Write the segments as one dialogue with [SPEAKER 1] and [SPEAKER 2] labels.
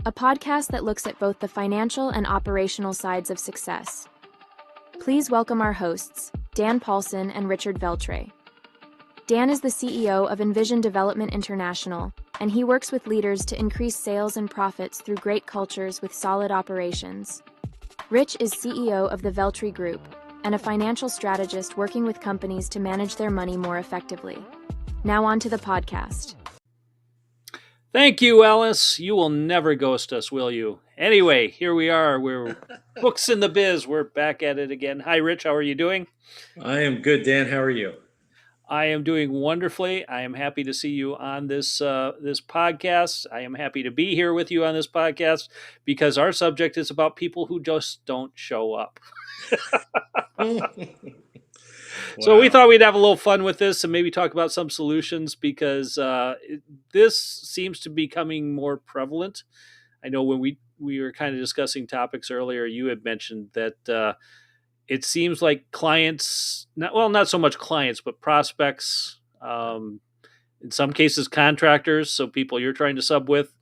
[SPEAKER 1] a podcast that looks at both the financial and operational sides of success. Please welcome our hosts, Dan Paulson and Richard Veltre. Dan is the CEO of Envision Development International, and he works with leaders to increase sales and profits through great cultures with solid operations. Rich is CEO of the Veltre Group and a financial strategist working with companies to manage their money more effectively. Now on to the podcast.
[SPEAKER 2] Thank you, Alice. You will never ghost us, will you? Anyway, here we are. We're Books in the Biz. We're back at it again. Hi, Rich. How are you doing?
[SPEAKER 3] I am good, Dan. How are you?
[SPEAKER 2] I am doing wonderfully. I am happy to see you on this podcast. I am happy to be here with you on this podcast because our subject is about people who just don't show up. So we thought we'd have a little fun with this and maybe talk about some solutions because this seems to be becoming more prevalent. I know when we were kind of discussing topics earlier, you had mentioned that it seems like clients, not so much clients, but prospects, in some cases contractors, so people you're trying to sub with,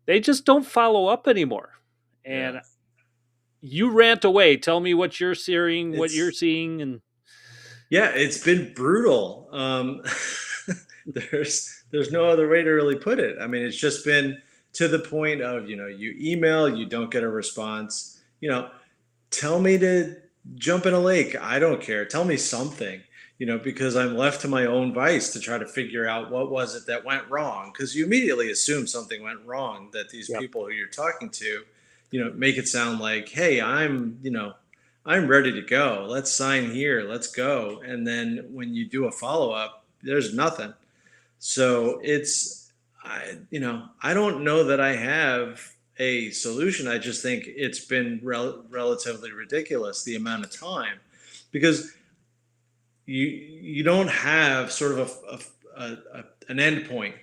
[SPEAKER 2] they just don't follow up anymore. And you rant away. Tell me what you're seeing, what you're seeing, and
[SPEAKER 3] yeah, it's been brutal. There's no other way to really put it. I mean, it's just been to the point of, you email, you don't get a response. Tell me to jump in a lake. I don't care. Tell me something, because I'm left to my own vice to try to figure out what was it that went wrong. Because you immediately assume something went wrong, that these people who you're talking to, make it sound like, hey, I'm ready to go. Let's sign here. Let's go. And then when you do a follow-up, there's nothing. So I don't know that I have a solution. I just think it's been relatively ridiculous, the amount of time, because you don't have sort of an end point.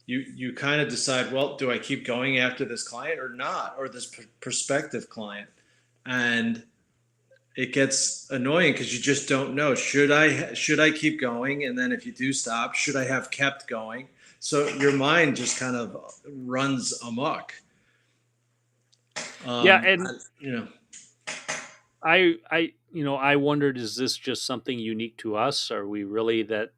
[SPEAKER 3] You kind of decide, well, do I keep going after this client or not, or this prospective client? And it gets annoying because you just don't know. Should I keep going? And then if you do stop, should I have kept going? So your mind just kind of runs amok.
[SPEAKER 2] I wondered, is this just something unique to us? Are we really that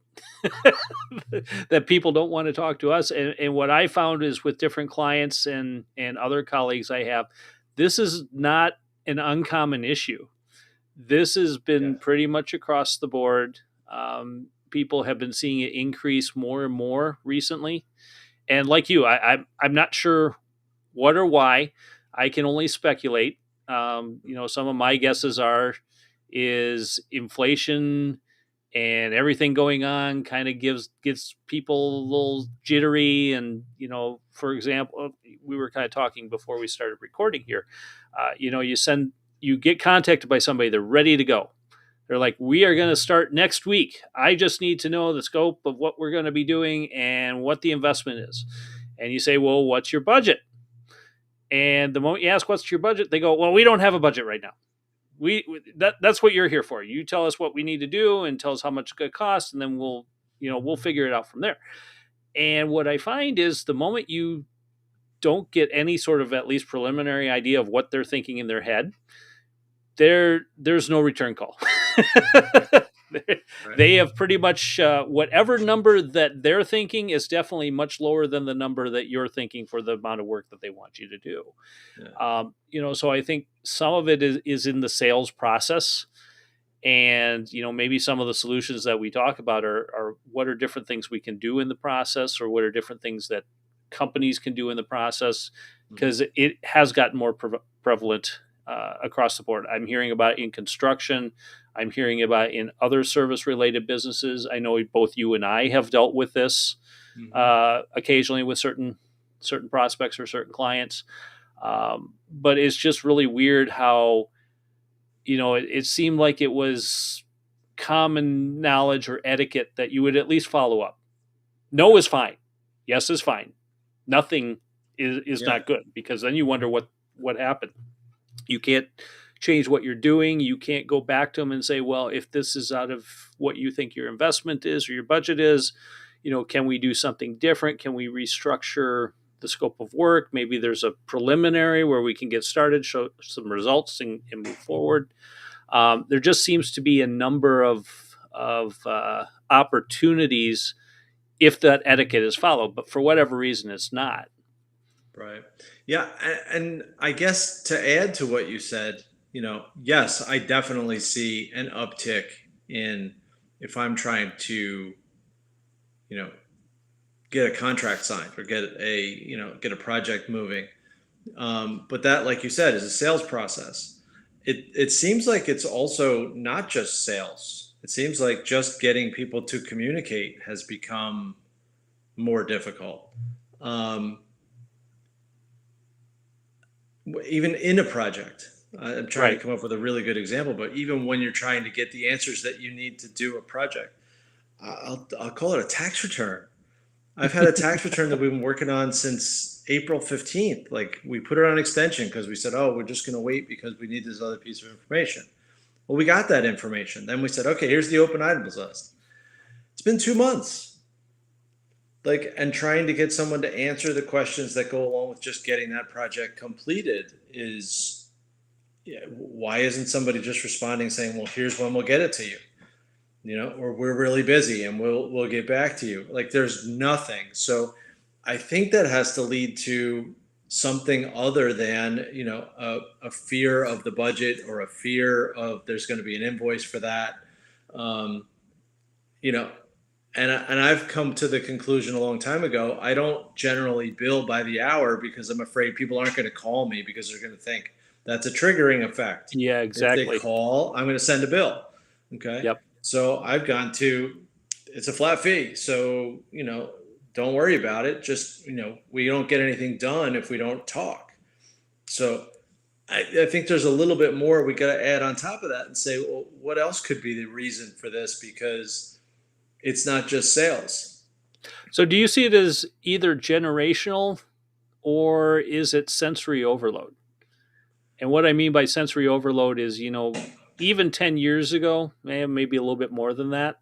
[SPEAKER 2] that people don't want to talk to us? And what I found is with different clients and other colleagues I have, this is not an uncommon issue. This has been pretty much across the board. People have been seeing it increase more and more recently. And like you, I'm not sure what or why. I can only speculate. Some of my guesses is inflation and everything going on kind of gets people a little jittery. And, for example, we were kind of talking before we started recording here. You get contacted by somebody, they're ready to go. They're like, we are going to start next week. I just need to know the scope of what we're going to be doing and what the investment is. And you say, well, what's your budget? And the moment you ask, what's your budget? They go, well, we don't have a budget right now. That's what you're here for. You tell us what we need to do and tell us how much it's going to cost. And then we'll figure it out from there. And what I find is the moment you don't get any sort of at least preliminary idea of what they're thinking in their head, there's no return call. They have pretty much whatever number that they're thinking is definitely much lower than the number that you're thinking for the amount of work that they want you to do. So I think some of it is in the sales process. And, maybe some of the solutions that we talk about are what are different things we can do in the process, or what are different things that companies can do in the process, because it has gotten more prevalent across the board. I'm hearing about it in construction. I'm hearing about it in other service-related businesses. I know both you and I have dealt with this occasionally with certain prospects or certain clients. But it's just really weird how, it seemed like it was common knowledge or etiquette that you would at least follow up. No is fine. Yes is fine. Nothing is not good, because then you wonder what happened. You can't change what you're doing. You can't go back to them and say, well, if this is out of what you think your investment is or your budget is, can we do something different? Can we restructure the scope of work. Maybe there's a preliminary where we can get started, show some results, and move forward. There just seems to be a number of opportunities if that etiquette is followed, but for whatever reason, it's not.
[SPEAKER 3] Right. Yeah. And I guess to add to what you said, yes, I definitely see an uptick in if I'm trying to, you know, get a contract signed or get a project moving. But that, like you said, is a sales process. It seems like it's also not just sales. It seems like just getting people to communicate has become more difficult. Um, Even in a project, I'm trying
[SPEAKER 2] Right.
[SPEAKER 3] to come up with a really good example, but even when you're trying to get the answers that you need to do a project, I'll call it a tax return. I've had a tax return that we've been working on since April 15th. Like we put it on extension because we said, oh, we're just going to wait because we need this other piece of information. Well, we got that information. Then we said, okay, here's the open items list. It's been 2 months. And trying to get someone to answer the questions that go along with just getting that project completed is, yeah, why isn't somebody just responding saying, well, here's when we'll get it to you? Or we're really busy and we'll get back to you. Like there's nothing. So I think that has to lead to something other than, a fear of the budget or a fear of there's going to be an invoice for that. Um, you know, and I've come to the conclusion a long time ago, I don't generally bill by the hour because I'm afraid people aren't going to call me because they're going to think that's a triggering effect.
[SPEAKER 2] Yeah,
[SPEAKER 3] If they
[SPEAKER 2] exactly.
[SPEAKER 3] call, I'm going to send a bill. Okay.
[SPEAKER 2] Yep.
[SPEAKER 3] So I've gone to, it's a flat fee. So, don't worry about it. Just, we don't get anything done if we don't talk. So I think there's a little bit more we got to add on top of that and say, well, what else could be the reason for this? Because it's not just sales.
[SPEAKER 2] So do you see it as either generational or is it sensory overload? And what I mean by sensory overload is, even 10 years ago, maybe a little bit more than that,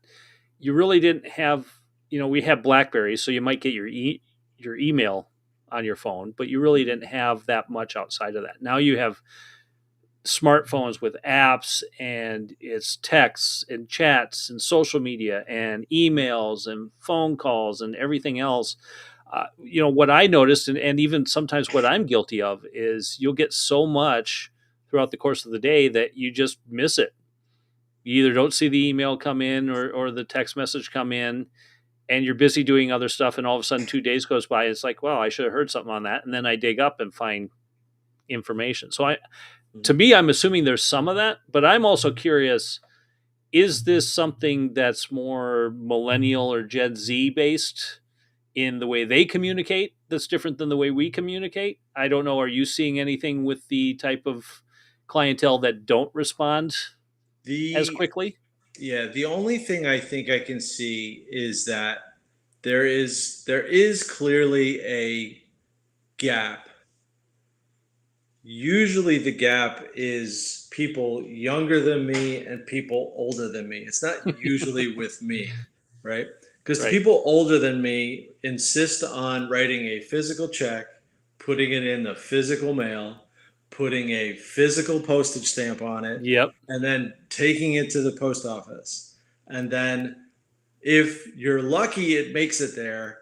[SPEAKER 2] you really didn't have, we had BlackBerry, so you might get your email on your phone, but you really didn't have that much outside of that. Now you have smartphones with apps and it's texts and chats and social media and emails and phone calls and everything else. What I noticed, and even sometimes what I'm guilty of, is you'll get so much throughout the course of the day that you just miss it. You either don't see the email come in or the text message come in, and you're busy doing other stuff, and all of a sudden 2 days goes by. It's like, well, I should have heard something on that. And then I dig up and find information. So to me, I'm assuming there's some of that, but I'm also curious, is this something that's more millennial or Gen Z based in the way they communicate that's different than the way we communicate? I don't know. Are you seeing anything with the type of clientele that don't respond as
[SPEAKER 3] The
[SPEAKER 2] quickly?
[SPEAKER 3] Yeah, the only thing I think I can see is that there is clearly a gap. Usually the gap is people younger than me and people older than me. It's not usually with me, right? Because the
[SPEAKER 2] Right.
[SPEAKER 3] people older than me insist on writing a physical check, putting it in the physical mail, putting a physical postage stamp on it,
[SPEAKER 2] Yep.
[SPEAKER 3] and then taking it to the post office. And then if you're lucky, it makes it there.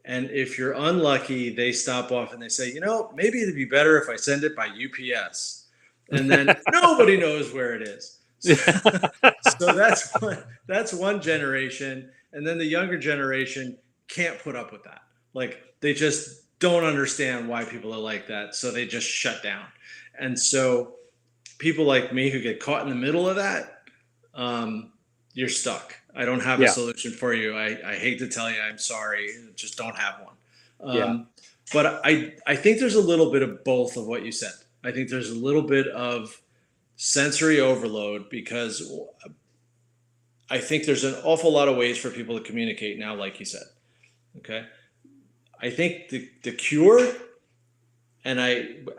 [SPEAKER 3] And if you're unlucky, they stop off and they say, maybe it'd be better if I send it by UPS. And then nobody knows where it is. So that's one generation. And then the younger generation can't put up with that. Like they just don't understand why people are like that. So they just shut down. And so people like me who get caught in the middle of that, you're stuck. I don't have a
[SPEAKER 2] Yeah.
[SPEAKER 3] solution for you. I hate to tell you, I'm sorry, just don't have one.
[SPEAKER 2] Yeah.
[SPEAKER 3] But I think there's a little bit of both of what you said. I think there's a little bit of sensory overload because I think there's an awful lot of ways for people to communicate now, like you said. Okay. I think the cure, and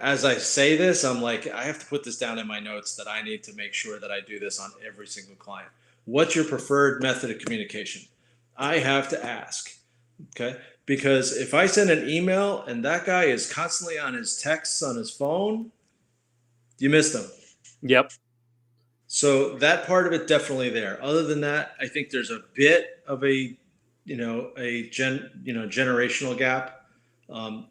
[SPEAKER 3] as I say this, I'm like, I have to put this down in my notes that I need to make sure that I do this on every single client. What's your preferred method of communication? I have to ask. Okay. because if I send an email and that guy is constantly on his texts on his phone, you missed him.
[SPEAKER 2] Yep.
[SPEAKER 3] So that part of it definitely there. Other than that, I think there's a bit of a generational gap. Um,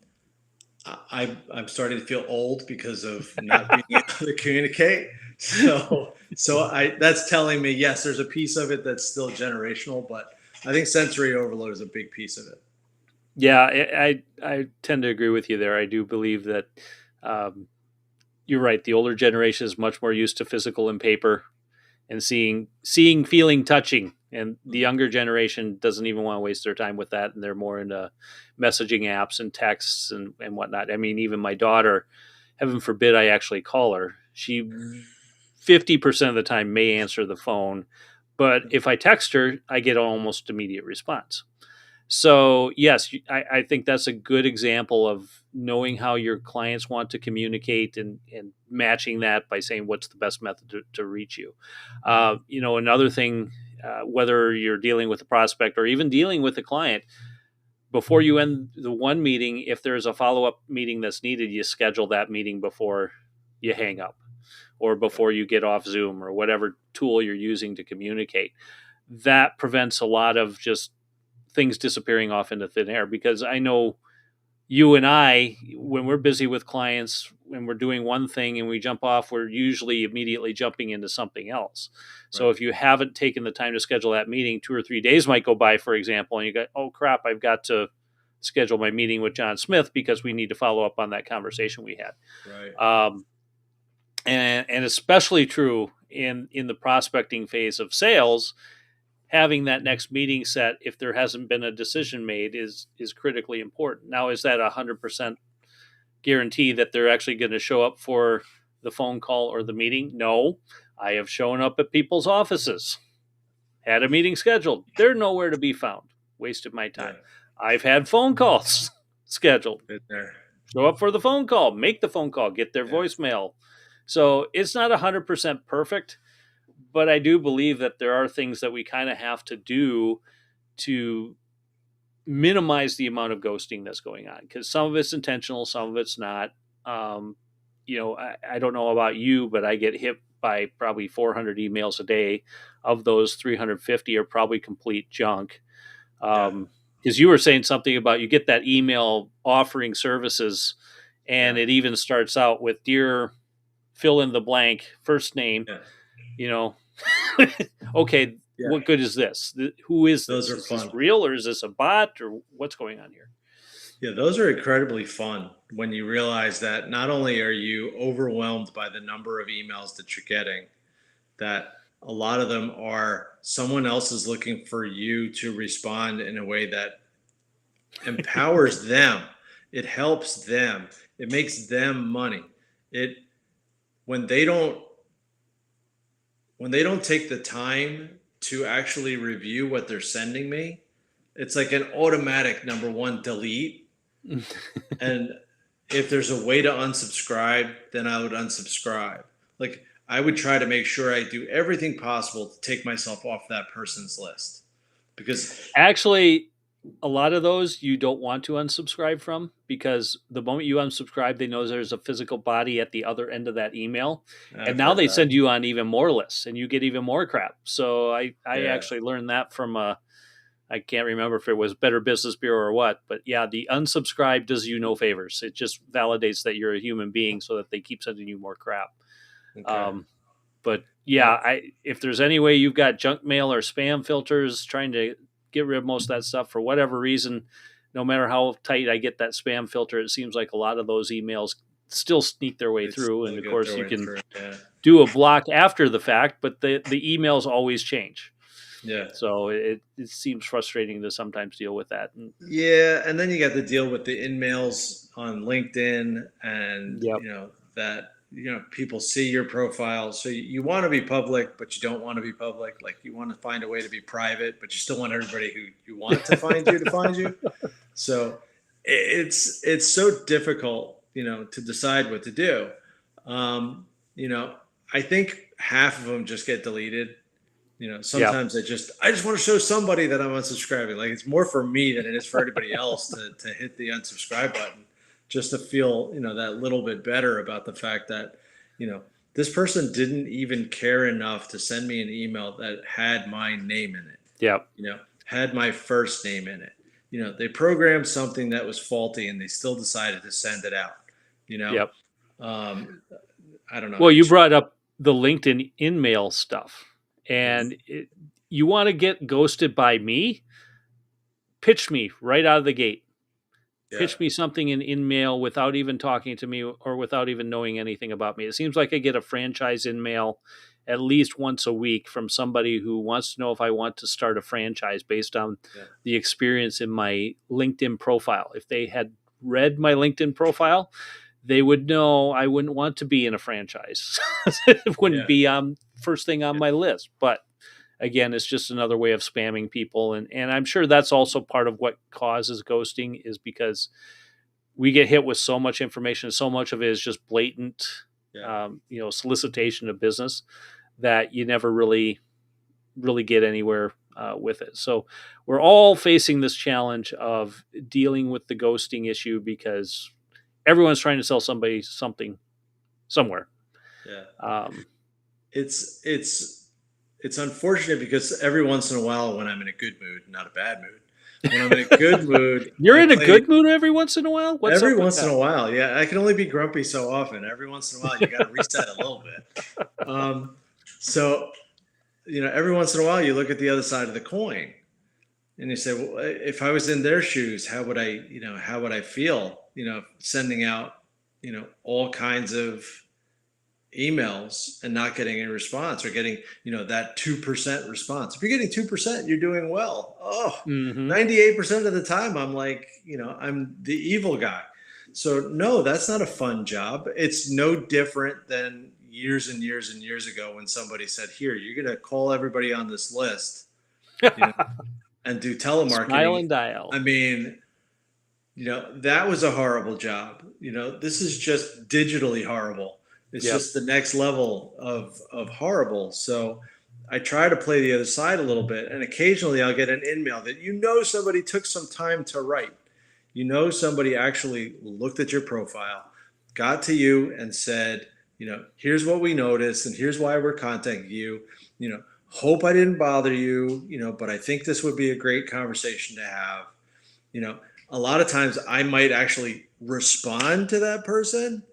[SPEAKER 3] I'm starting to feel old because of not being able to communicate. So that's telling me, yes, there's a piece of it that's still generational, but I think sensory overload is a big piece of it.
[SPEAKER 2] Yeah, I tend to agree with you there. I do believe that you're right. The older generation is much more used to physical and paper and seeing, feeling, touching. And the younger generation doesn't even want to waste their time with that. And they're more into messaging apps and texts and whatnot. I mean, even my daughter, heaven forbid I actually call her, she 50% of the time may answer the phone. But if I text her, I get almost immediate response. So yes, I think that's a good example of knowing how your clients want to communicate and matching that by saying what's the best method to reach you. Another thing, whether you're dealing with a prospect or even dealing with a client, before you end the one meeting, if there's a follow-up meeting that's needed, you schedule that meeting before you hang up or before you get off Zoom or whatever tool you're using to communicate. That prevents a lot of just things disappearing off into thin air, because I know you and I, when we're busy with clients, when we're doing one thing and we jump off, we're usually immediately jumping into something else. So if you haven't taken the time to schedule that meeting, 2 or 3 days might go by, for example, and you go, oh crap, I've got to schedule my meeting with John Smith because we need to follow up on that conversation we had.
[SPEAKER 3] Right.
[SPEAKER 2] And especially true in the prospecting phase of sales. Having that next meeting set, if there hasn't been a decision made, is critically important. Now, is that 100% guarantee that they're actually going to show up for the phone call or the meeting? No. I have shown up at people's offices, had a meeting scheduled. They're nowhere to be found. Wasted my time. Yeah. I've had phone calls scheduled. Show up for the phone call, make the phone call, get their voicemail. So it's not 100% perfect. But I do believe that there are things that we kind of have to do to minimize the amount of ghosting that's going on, because some of it's intentional, some of it's not. I don't know about you, but I get hit by probably 400 emails a day. Of those, 350 are probably complete junk. Because you were saying something about you get that email offering services, and it even starts out with "Dear fill in the blank first name." Okay, what good is this? Who is this? Is this real, or is this a bot, or what's going on here?
[SPEAKER 3] Yeah, those are incredibly fun when you realize that not only are you overwhelmed by the number of emails that you're getting, that a lot of them are someone else is looking for you to respond in a way that empowers them. It helps them. It makes them money. When they don't take the time to actually review what they're sending me, it's like an automatic number one delete. And if there's a way to unsubscribe, then I would unsubscribe. Like, I would try to make sure I do everything possible to take myself off that person's list. Because
[SPEAKER 2] actually, a lot of those you don't want to unsubscribe from, because the moment you unsubscribe, they know there's a physical body at the other end of that email. And now they send you on even more lists and you get even more crap. So I actually learned that from I can't remember if it was Better Business Bureau or what, but yeah, the unsubscribe does you no favors. It just validates that you're a human being so that they keep sending you more crap. Okay. But yeah, if there's any way you've got junk mail or spam filters, trying to get rid of most of that stuff for whatever reason, no matter how tight I get that spam filter, it seems like a lot of those emails still sneak their way through. And of course you can do a block after the fact, but the emails always change. Yeah. So it seems frustrating to sometimes deal with that.
[SPEAKER 3] Yeah. And then you got to deal with the in-mails on LinkedIn and, people see your profile. So you want to be public, but you don't want to be public. Like, you want to find a way to be private, but you still want everybody who you want to find you to find you. So it's so difficult, to decide what to do. I think half of them just get deleted.
[SPEAKER 2] Yeah.
[SPEAKER 3] Sometimes I just want to show somebody that I'm unsubscribing. Like it's more for me than it is for anybody else to hit the unsubscribe button, just to feel, that little bit better about the fact that, you know, this person didn't even care enough to send me an email that had my name in it,
[SPEAKER 2] Yeah.
[SPEAKER 3] had my first name in it. They programmed something that was faulty and they still decided to send it out, you know?
[SPEAKER 2] Yep.
[SPEAKER 3] Um, I don't know.
[SPEAKER 2] Well, you brought up the LinkedIn InMail stuff,
[SPEAKER 3] Mhm.
[SPEAKER 2] and you want to get ghosted by me? Pitch me right out of the gate.
[SPEAKER 3] Yeah.
[SPEAKER 2] Pitch me something in InMail without even talking to me or without even knowing anything about me. It seems like I get a franchise InMail at least once a week from somebody who wants to know if I want to start a franchise based on
[SPEAKER 3] Yeah.
[SPEAKER 2] the experience in my LinkedIn profile. If they had read my LinkedIn profile, they would know I wouldn't want to be in a franchise. It wouldn't
[SPEAKER 3] Yeah.
[SPEAKER 2] be first thing on
[SPEAKER 3] Yeah.
[SPEAKER 2] my list. But again, it's just another way of spamming people. And I'm sure that's also part of what causes ghosting is because we get hit with so much information. So much of it is just blatant,
[SPEAKER 3] Yeah.
[SPEAKER 2] solicitation of business that you never really get anywhere with it. So we're all facing this challenge of dealing with the ghosting issue because everyone's trying to sell somebody something somewhere.
[SPEAKER 3] Yeah.
[SPEAKER 2] Um,
[SPEAKER 3] It's unfortunate because every once in a while when I'm in a good mood, not a bad mood, when I'm in a good mood,
[SPEAKER 2] you're
[SPEAKER 3] I
[SPEAKER 2] in a
[SPEAKER 3] play
[SPEAKER 2] good mood every once in a while. What's
[SPEAKER 3] every
[SPEAKER 2] up with
[SPEAKER 3] once in
[SPEAKER 2] that?
[SPEAKER 3] a while. Yeah, I can only be grumpy so often. Every once in a while, you got to reset a little bit. So every once in a while, you look at the other side of the coin, and you say, well, if I was in their shoes, how would I feel? Sending out, all kinds of emails and not getting a response or getting, that 2% response. If you're getting 2%, you're doing well. Oh,
[SPEAKER 2] Mm-hmm.
[SPEAKER 3] 98% of the time, I'm like, I'm the evil guy. So no, that's not a fun job. It's no different than years and years and years ago when somebody said, here, you're going to call everybody on this list, you know, and do
[SPEAKER 2] Smile
[SPEAKER 3] telemarketing.
[SPEAKER 2] and dial.
[SPEAKER 3] I mean, that was a horrible job. This is just digitally horrible. It's
[SPEAKER 2] Yep.
[SPEAKER 3] just the next level of horrible. So I try to play the other side a little bit, and occasionally I'll get an email that somebody took some time to write. Somebody actually looked at your profile, got to you, and said, here's what we noticed, and here's why we're contacting you. Hope I didn't bother you, but I think this would be a great conversation to have. You know, a lot of times I might actually respond to that person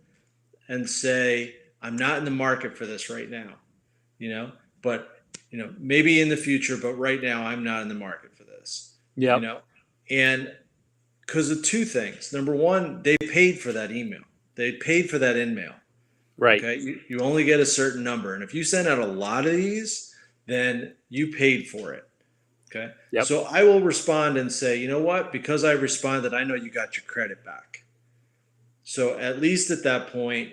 [SPEAKER 3] and say, I'm not in the market for this right now, but, maybe in the future, but right now I'm not in the market for this, you
[SPEAKER 2] Yep.
[SPEAKER 3] know, and because of two things. Number one, they paid for that email, they paid for that in-mail.
[SPEAKER 2] Right.
[SPEAKER 3] Okay. You only get a certain number. And if you send out a lot of these, then you paid for it. Okay.
[SPEAKER 2] Yep.
[SPEAKER 3] So I will respond and say, you know what? Because I responded, I know you got your credit back. So at least at that point,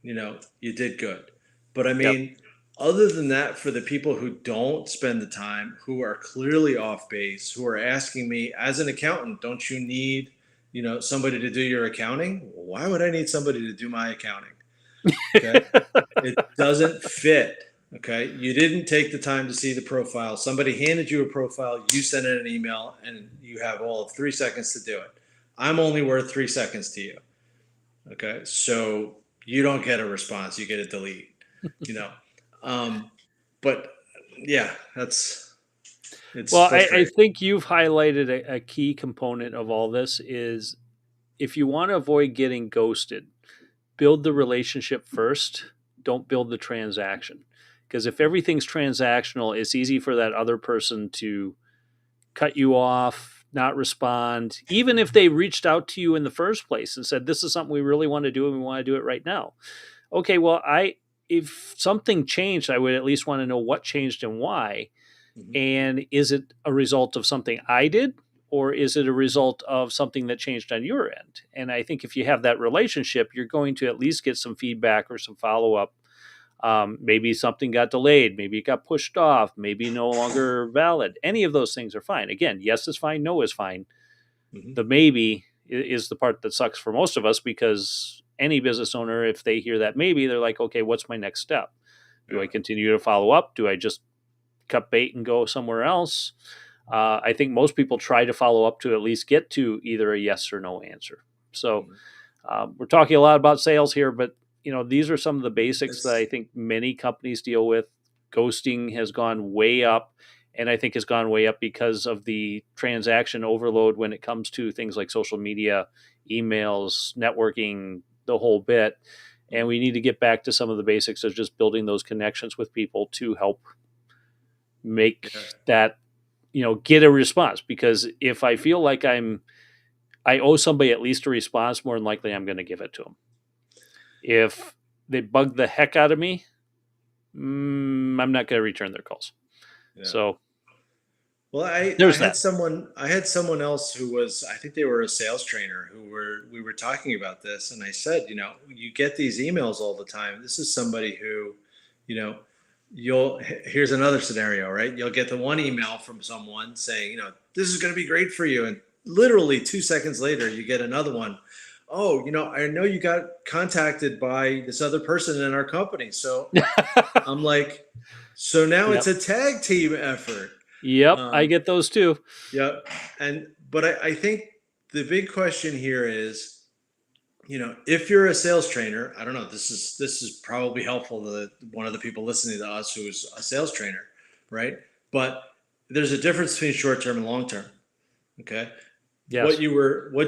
[SPEAKER 3] you did good. But I
[SPEAKER 2] Yep.
[SPEAKER 3] mean, other than that, for the people who don't spend the time, who are clearly off base, who are asking me as an accountant, don't you need, somebody to do your accounting? Why would I need somebody to do my accounting? Okay. It doesn't fit. Okay. You didn't take the time to see the profile. Somebody handed you a profile, you sent in an email, and you have all of 3 seconds to do it. I'm only worth 3 seconds to you. Okay. So you don't get a response, you get a delete, you know. But yeah, it's
[SPEAKER 2] Well, I
[SPEAKER 3] frustrating.
[SPEAKER 2] think you've highlighted a key component of all this is if you want to avoid getting ghosted, build the relationship first. Don't build the transaction. Because if everything's transactional, it's easy for that other person to cut you off, not respond, even if they reached out to you in the first place and said, this is something we really want to do and we want to do it right now. Okay, well, if something changed, I would at least want to know what changed and why.
[SPEAKER 3] Mhm.
[SPEAKER 2] And is it a result of something I did? Or is it a result of something that changed on your end? And I think if you have that relationship, you're going to at least get some feedback or some follow up. Maybe something got delayed. Maybe it got pushed off. Maybe no longer valid. Any of those things are fine. Again, yes is fine. No is fine.
[SPEAKER 3] Mhm.
[SPEAKER 2] The maybe is the part that sucks for most of us because any business owner, if they hear that maybe, they're like, okay, what's my next step? Do I
[SPEAKER 3] Yeah.
[SPEAKER 2] continue to follow up? Do I just cut bait and go somewhere else. I think most people try to follow up to at least get to either a yes or no answer. So we're talking a lot about sales here, but these are some of the basics that I think many companies deal with. Ghosting has gone way up, and I think has gone way up because of the transaction overload when it comes to things like social media, emails, networking, the whole bit. And we need to get back to some of the basics of just building those connections with people to help make that, get a response. Because if I feel like I owe somebody at least a response, more than likely I'm going to give it to them. If they bug the heck out of me, I'm not going to return their calls. Yeah. So,
[SPEAKER 3] well, I had someone else who was, I think they were a sales trainer we were talking about this, and I said, you get these emails all the time. This is somebody who, here's another scenario, right? You'll get the one email from someone saying, this is going to be great for you, and literally 2 seconds later, you get another one. Oh, I know you got contacted by this other person in our company. So I'm like, so now it's a tag team effort.
[SPEAKER 2] Yep. I get those too.
[SPEAKER 3] Yep. But I think the big question here is, if you're a sales trainer, I don't know, this is probably helpful to one of the people listening to us who's a sales trainer, right? But there's a difference between short-term and long-term. Okay. Yes. What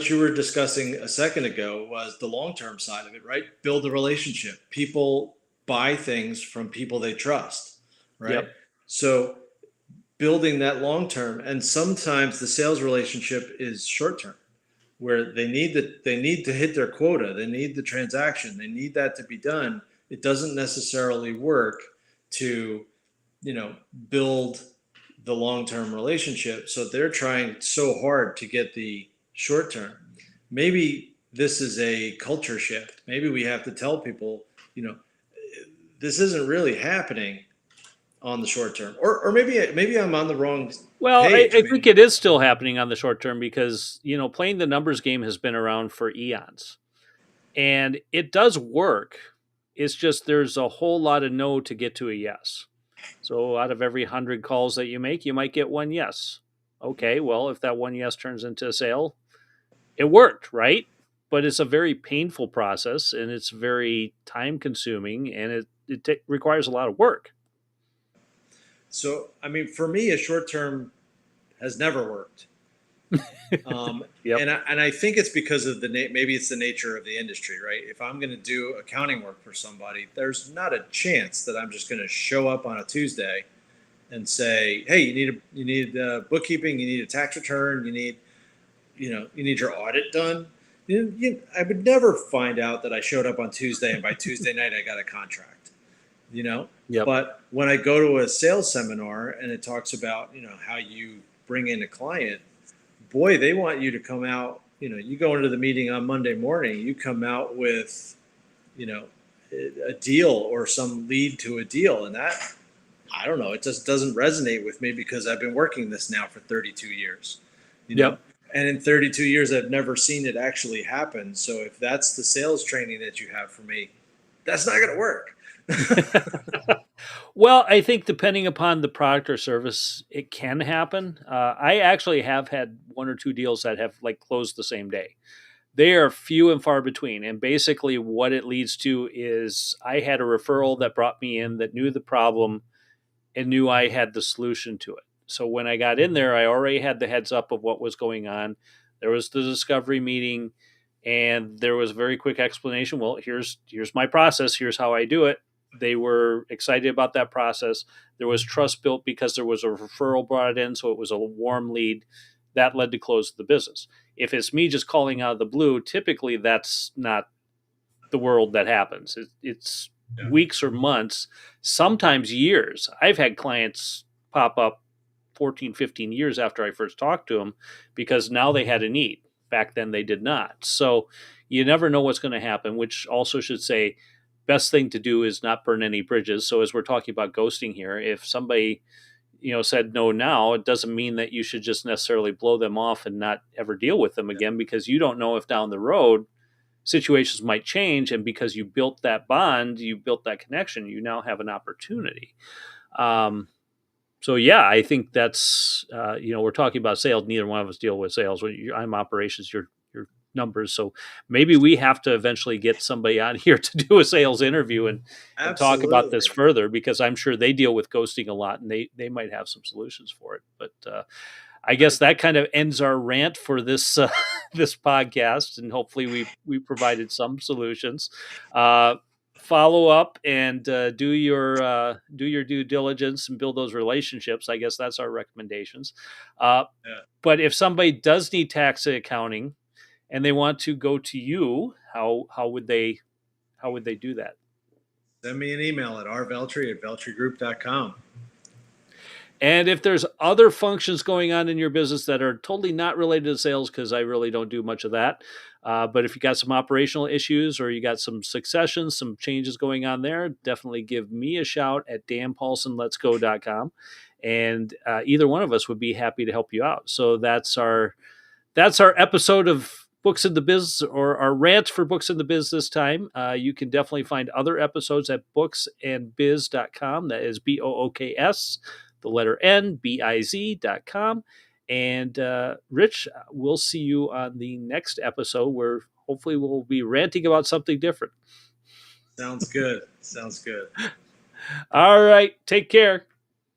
[SPEAKER 3] you were discussing a second ago was the long-term side of it, right? Build a relationship. People buy things from people they trust, right? Yep. So building that long-term, and sometimes the sales relationship is short-term, where they need to hit their quota, they need the transaction, they need that to be done. It doesn't necessarily work to, build the long-term relationship. So they're trying so hard to get the short-term. Maybe this is a culture shift. Maybe we have to tell people, this isn't really happening on the short term, or maybe I'm on the wrong.
[SPEAKER 2] Well, page. I think it is still happening on the short term because, playing the numbers game has been around for eons, and it does work. It's just, there's a whole lot of no to get to a yes. So out of every 100 calls that you make, you might get one yes. Okay, well, if that one yes turns into a sale, it worked, right? But it's a very painful process, and it's very time consuming, and it requires a lot of work.
[SPEAKER 3] So, I mean, for me, a short term has never worked. Yep. And I think it's because of maybe it's the nature of the industry, right? If I'm going to do accounting work for somebody, there's not a chance that I'm just going to show up on a Tuesday and say, hey, you need bookkeeping, you need a tax return, you need your audit done. I would never find out that I showed up on Tuesday and by Tuesday night I got a contract, Yep. But when I go to a sales seminar and it talks about, how you bring in a client, boy, they want you to come out, you go into the meeting on Monday morning, you come out with, a deal or some lead to a deal. And that, I don't know, it just doesn't resonate with me because I've been working this now for 32 years,
[SPEAKER 2] Yep.
[SPEAKER 3] And in 32 years, I've never seen it actually happen. So if that's the sales training that you have for me, that's not going to work.
[SPEAKER 2] Well, I think depending upon the product or service, it can happen. I actually have had one or two deals that have closed the same day. They are few and far between. And basically what it leads to is I had a referral that brought me in that knew the problem and knew I had the solution to it. So when I got in there, I already had the heads up of what was going on. There was the discovery meeting, and there was a very quick explanation. Well, here's my process. Here's how I do it. They were excited about that process. There was trust built because there was a referral brought in, so it was a warm lead. That led to close the business. If it's me just calling out of the blue, typically that's not the world that happens. It's weeks or months, sometimes years. I've had clients pop up 14, 15 years after I first talked to them because now they had a need. Back then they did not. So you never know what's going to happen, which also should say best thing to do is not burn any bridges. So as we're talking about ghosting here, if somebody, said no now, it doesn't mean that you should just necessarily blow them off and not ever deal with them again, because you don't know if down the road situations might change. And because you built that bond, you built that connection, you now have an opportunity. So yeah, I think that's we're talking about sales. Neither one of us deal with sales. I'm operations. You're numbers. So maybe we have to eventually get somebody on here to do a sales interview and talk about this
[SPEAKER 3] Absolutely.
[SPEAKER 2] further, because I'm sure they deal with ghosting a lot, and they might have some solutions for it. But I guess that kind of ends our rant for this this podcast, and hopefully we provided some solutions. Follow up and do your due diligence and build those relationships. I guess that's our recommendations.
[SPEAKER 3] Yeah.
[SPEAKER 2] But if somebody does need tax and accounting and they want to go to you, how would they do that?
[SPEAKER 3] Send me an email at rveltry@veltrygroup.com.
[SPEAKER 2] And if there's other functions going on in your business that are totally not related to sales, because I really don't do much of that, but if you got some operational issues or you got some successions, some changes going on there, definitely give me a shout at danpaulsonletsgo.com. And either one of us would be happy to help you out. So that's our episode of Books in the Biz, or our rant for Books in the Biz this time. You can definitely find other episodes at booksandbiz.com. That is BOOKS, the letter N, BIZ.com. And Rich, we'll see you on the next episode, where hopefully we'll be ranting about something different.
[SPEAKER 3] Sounds good. Sounds good.
[SPEAKER 2] All right. Take care.